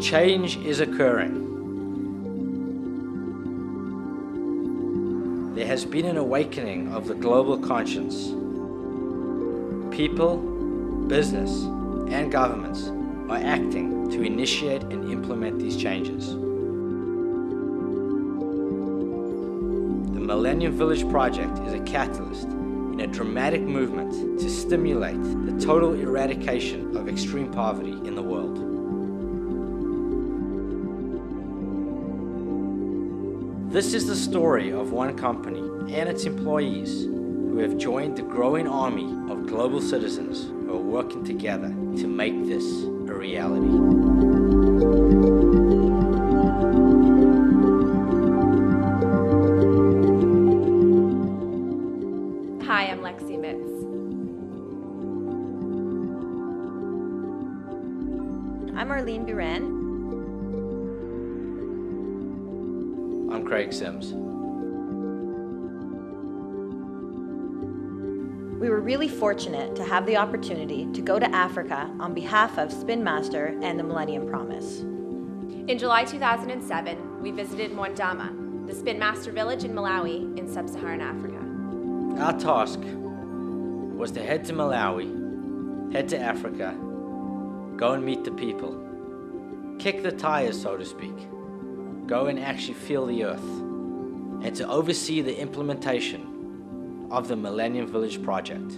Change is occurring. There has been an awakening of the global conscience. People, business, and governments are acting to initiate and implement these changes. The Millennium Village Project is a catalyst in a dramatic movement to stimulate the total eradication of extreme poverty in the world. This is the story of one company and its employees who have joined the growing army of global citizens who are working together to make this a reality. Hi, I'm Lexi Mitz. I'm Arlene Buran. I'm Craig Sims. We were really fortunate to have the opportunity to go to Africa on behalf of Spin Master and the Millennium Promise. In July 2007, we visited Mwandama, the Spin Master village in Malawi in sub-Saharan Africa. Our task was to head to Malawi, head to Africa, go and meet the people, kick the tires, so to speak, go and actually feel the earth, and to oversee the implementation of the Millennium Village Project.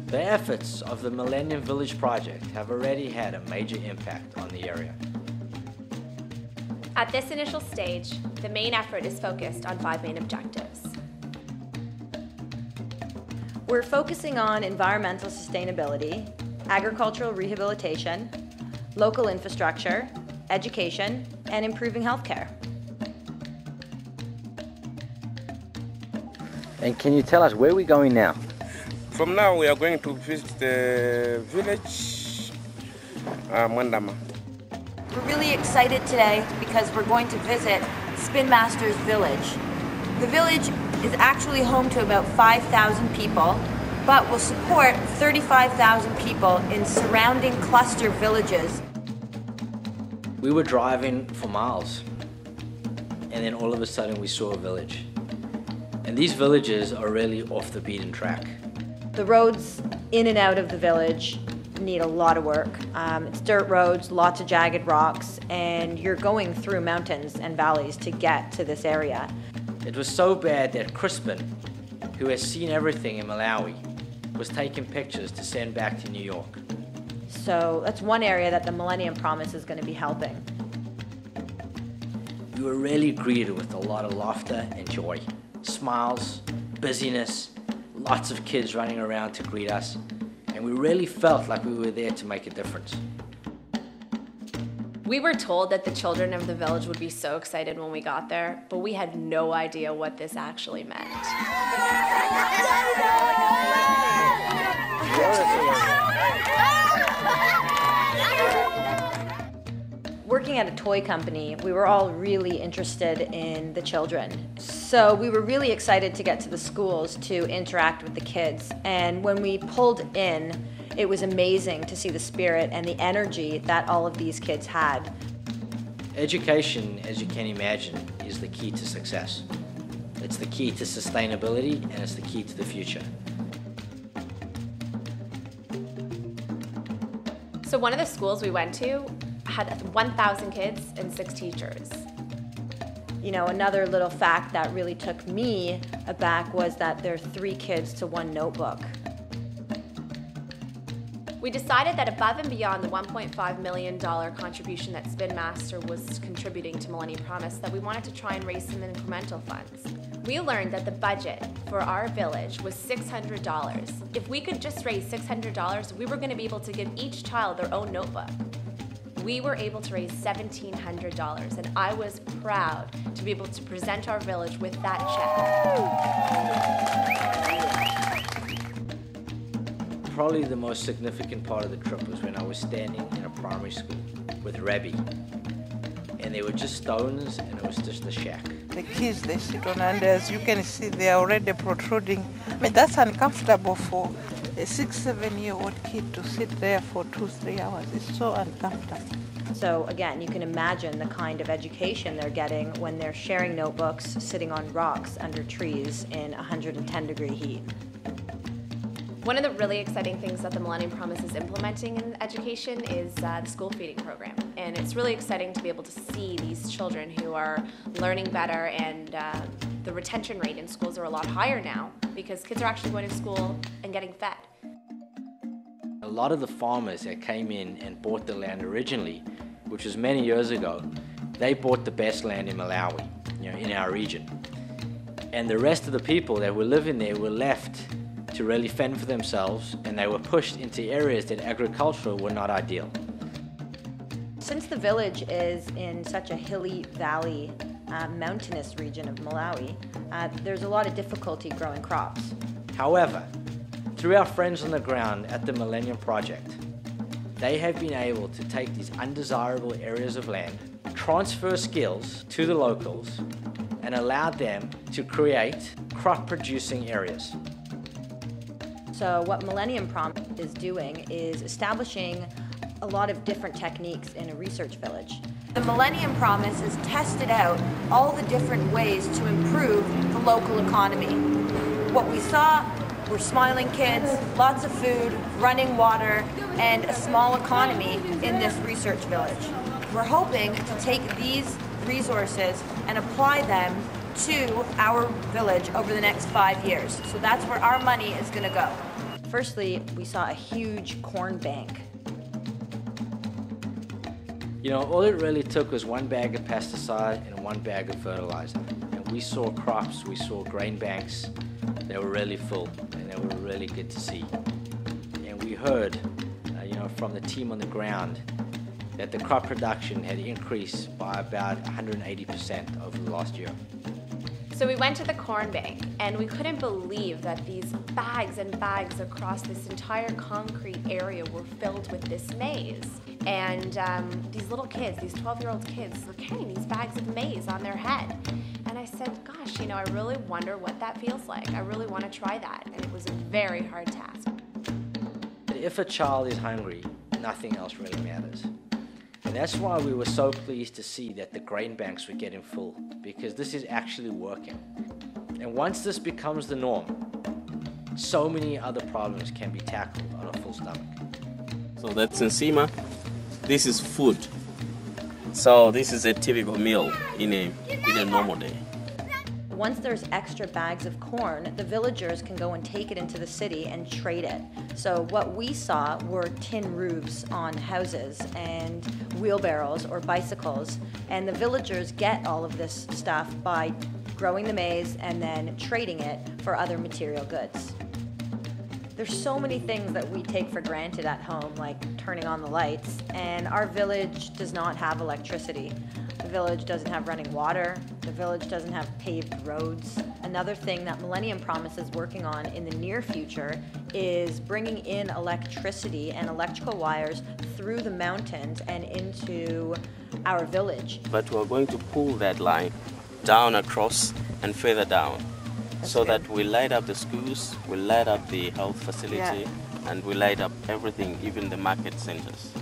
The efforts of the Millennium Village Project have already had a major impact on the area. At this initial stage, the main effort is focused on 5 main objectives. We're focusing on environmental sustainability, agricultural rehabilitation, local infrastructure, education, and improving healthcare. And can you tell us where we're going now? From now, we are going to visit the village, Mwandama. We're really excited today because we're going to visit Spin Master's village. The village is actually home to about 5,000 people, but will support 35,000 people in surrounding cluster villages. We were driving for miles, and then all of a sudden we saw a village. And these villages are really off the beaten track. The roads in and out of the village need a lot of work. It's dirt roads, lots of jagged rocks, and you're going through mountains and valleys to get to this area. It was so bad that Crispin, who has seen everything in Malawi, was taking pictures to send back to New York. So that's one area that the Millennium Promise is going to be helping. We were really greeted with a lot of laughter and joy. Smiles, busyness, lots of kids running around to greet us, and we really felt like we were there to make a difference. We were told that the children of the village would be so excited when we got there, but we had no idea what this actually meant. Working at a toy company, we were all really interested in the children. So we were really excited to get to the schools to interact with the kids. And when we pulled in, it was amazing to see the spirit and the energy that all of these kids had. Education, as you can imagine, is the key to success. It's the key to sustainability, and it's the key to the future. So one of the schools we went to had 1,000 kids and 6 teachers. You know, another little fact that really took me aback was that there are 3 kids to 1 notebook. We decided that above and beyond the $1.5 million contribution that Spin Master was contributing to Millennium Promise, that we wanted to try and raise some incremental funds. We learned that the budget for our village was $600. If we could just raise $600, we were going to be able to give each child their own notebook. We were able to raise $1,700, and I was proud to be able to present our village with that check. Probably the most significant part of the trip was when I was standing in a primary school with Rabbi, and there were just stones and it was just a shack. The kids, they sit on, and as you can see, they are already protruding. I mean, that's uncomfortable for a 6-7-year-old kid to sit there for 2-3 hours. It's so uncomfortable. So again, you can imagine the kind of education they're getting when they're sharing notebooks, sitting on rocks under trees in 110-degree heat. One of the really exciting things that the Millennium Promise is implementing in education is the school feeding program. And it's really exciting to be able to see these children who are learning better, and the retention rate in schools are a lot higher now because kids are actually going to school and getting fed. A lot of the farmers that came in and bought the land originally, which was many years ago, they bought the best land in Malawi, in our region. And the rest of the people that were living there were left to really fend for themselves, and they were pushed into areas that agricultural were not ideal. Since the village is in such a hilly valley, mountainous region of Malawi, there's a lot of difficulty growing crops. However, through our friends on the ground at the Millennium Project, they have been able to take these undesirable areas of land, transfer skills to the locals, and allow them to create crop-producing areas. So what Millennium Promise is doing is establishing a lot of different techniques in a research village. The Millennium Promise has tested out all the different ways to improve the local economy. What we saw were smiling kids, lots of food, running water, and a small economy in this research village. We're hoping to take these resources and apply them to our village over the next 5 years. So that's where our money is going to go. Firstly, we saw a huge corn bank. All it really took was 1 bag of pesticide and 1 bag of fertilizer. And we saw crops, we saw grain banks. They were really full, and they were really good to see. And we heard, from the team on the ground that the crop production had increased by about 180% over the last year. So we went to the corn bank, and we couldn't believe that these bags and bags across this entire concrete area were filled with this maize. And these little kids, these 12-year-old kids, were carrying these bags of maize on their head. And I said, gosh, I really wonder what that feels like. I really want to try that. And it was a very hard task. If a child is hungry, nothing else really matters. And that's why we were so pleased to see that the grain banks were getting full, because this is actually working. And once this becomes the norm, so many other problems can be tackled on a full stomach. So that's nsima. This is food. So this is a typical meal in a normal day. Once there's extra bags of corn, the villagers can go and take it into the city and trade it. So what we saw were tin roofs on houses and wheelbarrows or bicycles, and the villagers get all of this stuff by growing the maize and then trading it for other material goods. There's so many things that we take for granted at home, like turning on the lights, and our village does not have electricity. The village doesn't have running water. The village doesn't have paved roads. Another thing that Millennium Promise is working on in the near future is bringing in electricity and electrical wires through the mountains and into our village. But we're going to pull that line down across and further down. That's so good. that we light up the schools, we light up the health facility, and we light up everything, even the market centers.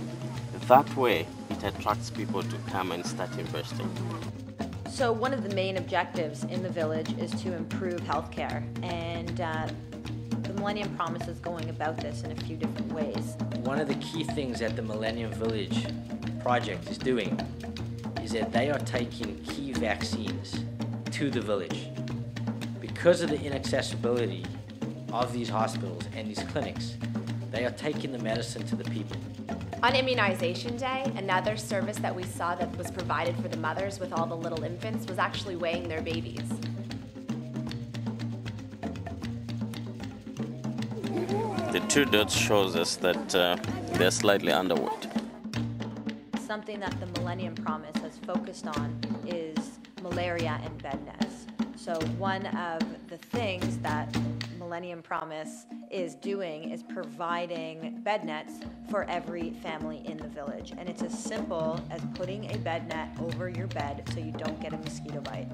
That way, it attracts people to come and start investing. So one of the main objectives in the village is to improve healthcare, and the Millennium Promise is going about this in a few different ways. One of the key things that the Millennium Village project is doing is that they are taking key vaccines to the village. Because of the inaccessibility of these hospitals and these clinics, they are taking the medicine to the people. On Immunization Day, another service that we saw that was provided for the mothers with all the little infants was actually weighing their babies. The 2 dots shows us that they're slightly underweight. Something that the Millennium Promise has focused on is malaria and bed nets. So one of the things that Millennium Promise is doing is providing bed nets for every family in the village. And it's as simple as putting a bed net over your bed so you don't get a mosquito bite.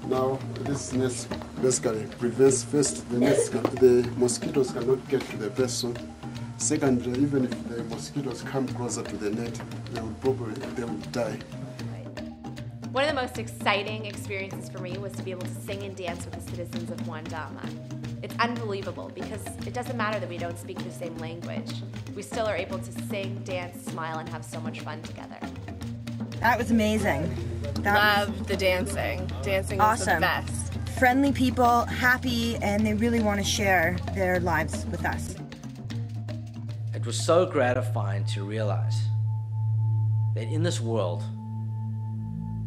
Now, this nest basically prevents first the mosquitoes cannot get to the person. Secondly, even if the mosquitoes come closer to the net, they will die. One of the most exciting experiences for me was to be able to sing and dance with the citizens of Wandama. It's unbelievable because it doesn't matter that we don't speak the same language. We still are able to sing, dance, smile, and have so much fun together. That was amazing. Loved the dancing. Dancing was awesome. The best. Friendly people, happy, and they really want to share their lives with us. It was so gratifying to realize that in this world,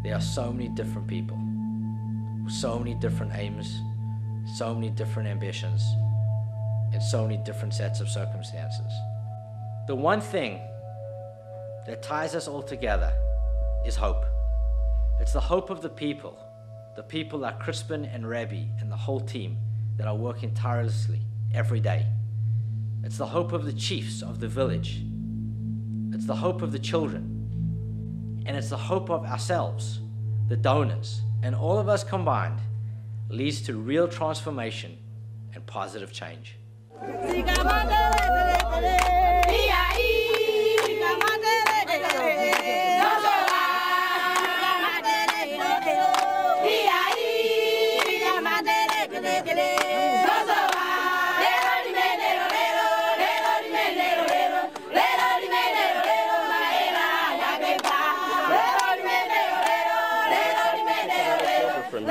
there are so many different people, with so many different aims, so many different ambitions, and so many different sets of circumstances. The one thing that ties us all together is hope. It's the hope of the people like Crispin and Rabbi and the whole team that are working tirelessly every day. It's the hope of the chiefs of the village. It's the hope of the children. And it's the hope of ourselves, the donors, and all of us combined leads to real transformation and positive change. From